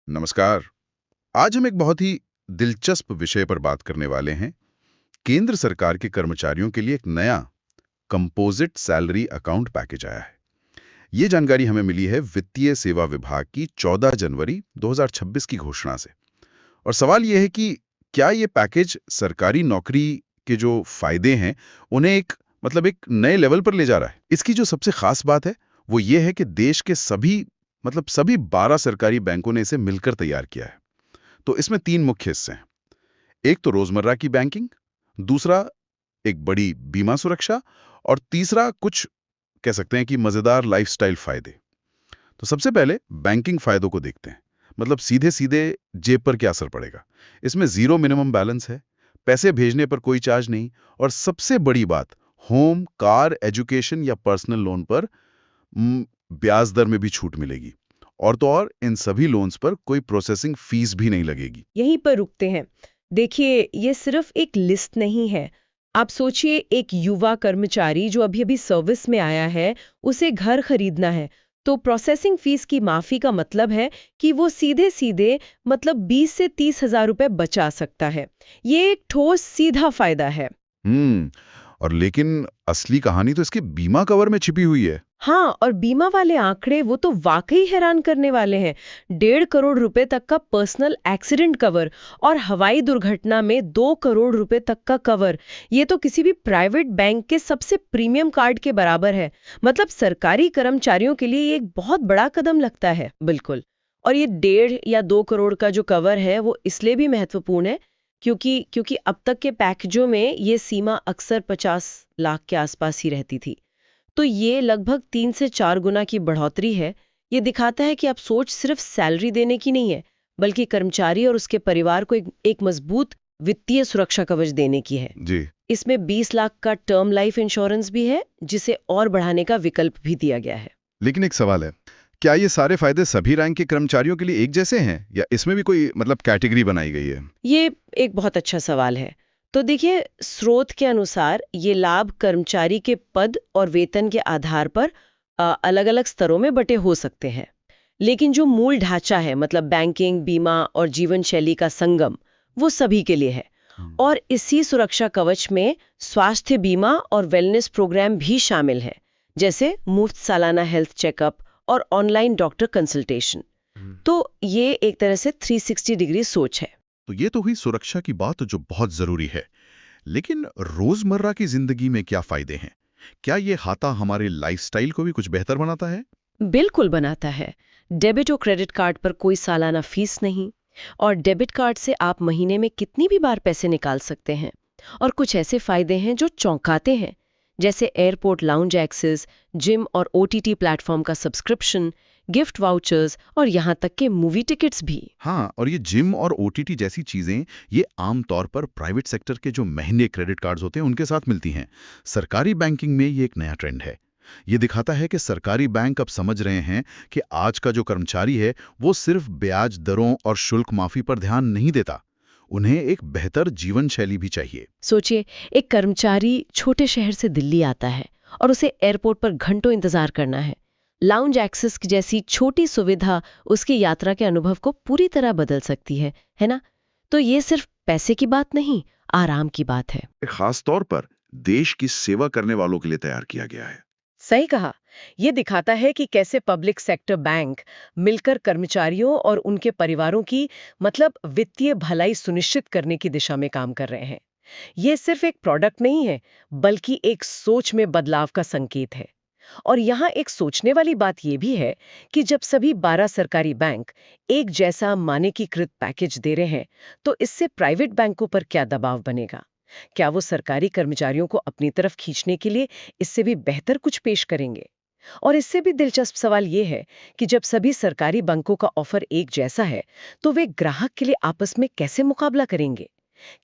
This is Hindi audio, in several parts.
नमस्कार। आज हम एक बहुत ही दिलचस्प विषय पर बात करने वाले हैं। केंद्र सरकार के कर्मचारियों के लिए एक नया कंपोजिट सैलरी अकाउंट पैकेज आया है। ये जानकारी हमें मिली है वित्तीय सेवा विभाग की 14 जनवरी 2026 की घोषणा से। और सवाल ये है कि क्या ये पैकेज सरकारी नौकरी के जो फायदे हैं उन्हें एक नए लेवल पर ले जा रहा है। इसकी जो सबसे खास बात है वो ये है कि देश के सभी 12 सरकारी बैंकों ने इसे मिलकर तैयार किया है। तो इसमें 3 मुख्य हिस्से हैं। एक तो रोजमर्रा की बैंकिंग, दूसरा एक बड़ी बीमा सुरक्षा और तीसरा कुछ कह सकते हैं कि मजेदार लाइफस्टाइल फायदे। तो सबसे पहले बैंकिंग फायदों को देखते हैं। सीधे सीधे जेब पर क्या असर पड़ेगा। इसमें जीरो मिनिमम बैलेंस है, पैसे भेजने पर कोई चार्ज नहीं और सबसे बड़ी बात, होम, कार, एजुकेशन या पर्सनल लोन पर ब्याज दर में भी छूट मिलेगी। और तो और इन सभी लोन्स पर कोई प्रोसेसिंग फीस भी नहीं लगेगी। यहीं पर रुकते हैं। देखिए, ये सिर्फ एक लिस्ट नहीं है। आप सोचिए, एक युवा कर्मचारी जो अभी अभी सर्विस में आया है, उसे घर खरीदना है, तो प्रोसेसिंग फीस की माफी का मतलब है कि वो सीधे सीधे 20 से 30 हजार रुपए बचा सकता है। ये एक ठोस सीधा फायदा है। और लेकिन असली कहानी तो इसके बीमा कवर में छिपी हुई है। हाँ, और बीमा वाले आंकड़े वो तो वाकई हैरान करने वाले हैं। 1.5 करोड़ रुपए तक का पर्सनल एक्सीडेंट कवर और हवाई दुर्घटना में 2 करोड़ रुपए तक का कवर। ये तो किसी भी प्राइवेट बैंक के सबसे प्रीमियम कार्ड के बराबर है। सरकारी कर्मचारियों के लिए ये एक बहुत बड़ा कदम लगता है। बिल्कुल। और ये 1.5 या 2 करोड़ का जो कवर है वो इसलिए भी महत्वपूर्ण है क्योंकि अब तक के पैकेजों में ये सीमा अक्सर 50 लाख के आसपास ही रहती थी। तो ये लगभग 3 से 4 गुना की बढ़ोतरी है। ये दिखाता है कि अब सोच सिर्फ सैलरी देने की नहीं है, बल्कि कर्मचारी और उसके परिवार को एक मजबूत वित्तीय सुरक्षा कवच देने की है। जी। इसमें 20 लाख का टर्म लाइफ इंश्योरेंस भी है, जिसे और बढ़ाने का विकल्प भी दिया गया है। लेकिन एक सवाल है, क्या ये सारे फायदे सभी रैंक के कर्मचारियों के लिए एक जैसे हैं या इसमें भी कोई कैटेगरी बनाई गई है? ये एक बहुत अच्छा सवाल है। तो देखिए, स्रोत के अनुसार ये लाभ कर्मचारी के पद और वेतन के आधार पर अलग-अलग स्तरों में बटे हो सकते हैं। लेकिन जो मूल ढांचा है, बैंकिंग, बीमा और जीवन शैली का संगम, वो सभी के लिए है। और इसी सुरक्षा कवच में स्वास्थ्य बीमा और वेलनेस प्रोग्राम भी शामिल है, जैसे मुफ्त सालाना हेल्थ चेकअप और ऑनलाइन डॉक्टर कंसल्टेशन। तो ये एक तरह से 360 डिग्री सोच है। तो ये तो हुई सुरक्षा की बात जो बहुत जरूरी है। लेकिन रोजमर्रा की जिंदगी में क्या फायदे हैं? क्या ये खाता हमारे लाइफस्टाइल को भी कुछ बेहतर बनाता है? बिल्कुल बनाता है। डेबिट और क्रेडिट कार्ड पर कोई सालाना फीस नहीं, और डेबिट कार्ड से आप महीने में कितनी भी बार पैसे निकाल सकते हैं। और कुछ ऐसे फायदे हैं जो चौंकाते हैं, जैसे एयरपोर्ट लाउंज एक्सेस, जिम और ओटीटी प्लेटफॉर्म का सब्सक्रिप्शन, गिफ्ट वाउचर्स और यहाँ तक के मूवी टिकट्स भी। हाँ, और ये जिम और ओटीटी जैसी चीजें ये आमतौर पर प्राइवेट सेक्टर के जो महंगे क्रेडिट कार्ड्स होते हैं उनके साथ मिलती हैं। सरकारी बैंकिंग में ये एक नया ट्रेंड है। ये दिखाता है कि सरकारी बैंक अब समझ रहे हैं कि आज का जो कर्मचारी है वो सिर्फ ब्याज दरों और शुल्क माफी पर ध्यान नहीं देता, उन्हें एक बेहतर जीवन शैली भी चाहिए। सोचिए, एक कर्मचारी छोटे शहर से दिल्ली आता है और उसे एयरपोर्ट पर घंटों इंतजार करना है। लाउंज एक्सेस जैसी छोटी सुविधा उसकी यात्रा के अनुभव को पूरी तरह बदल सकती है ना? तो ये सिर्फ पैसे की बात नहीं, आराम की बात है। खास तौर पर देश की सेवा करने वालों के लिए तैयार किया गया है। सही कहा। ये दिखाता है कि कैसे पब्लिक सेक्टर बैंक मिलकर कर्मचारियों और उनके परिवारों की वित्तीय भलाई सुनिश्चित करने की दिशा में काम कर रहे हैं। ये सिर्फ एक प्रोडक्ट नहीं है, बल्कि एक सोच में बदलाव का संकेत है। और यहाँ एक सोचने वाली बात यह भी है कि जब सभी 12 सरकारी बैंक एक जैसा मानकीकृत पैकेज दे रहे हैं, तो इससे प्राइवेट बैंकों पर क्या दबाव बनेगा? क्या वो सरकारी कर्मचारियों को अपनी तरफ खींचने के लिए इससे भी बेहतर कुछ पेश करेंगे? और इससे भी दिलचस्प सवाल ये है कि जब सभी सरकारी बैंकों का ऑफर एक जैसा है, तो वे ग्राहक के लिए आपस में कैसे मुकाबला करेंगे?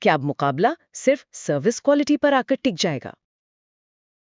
क्या अब मुकाबला सिर्फ सर्विस क्वालिटी पर आकर टिक जाएगा?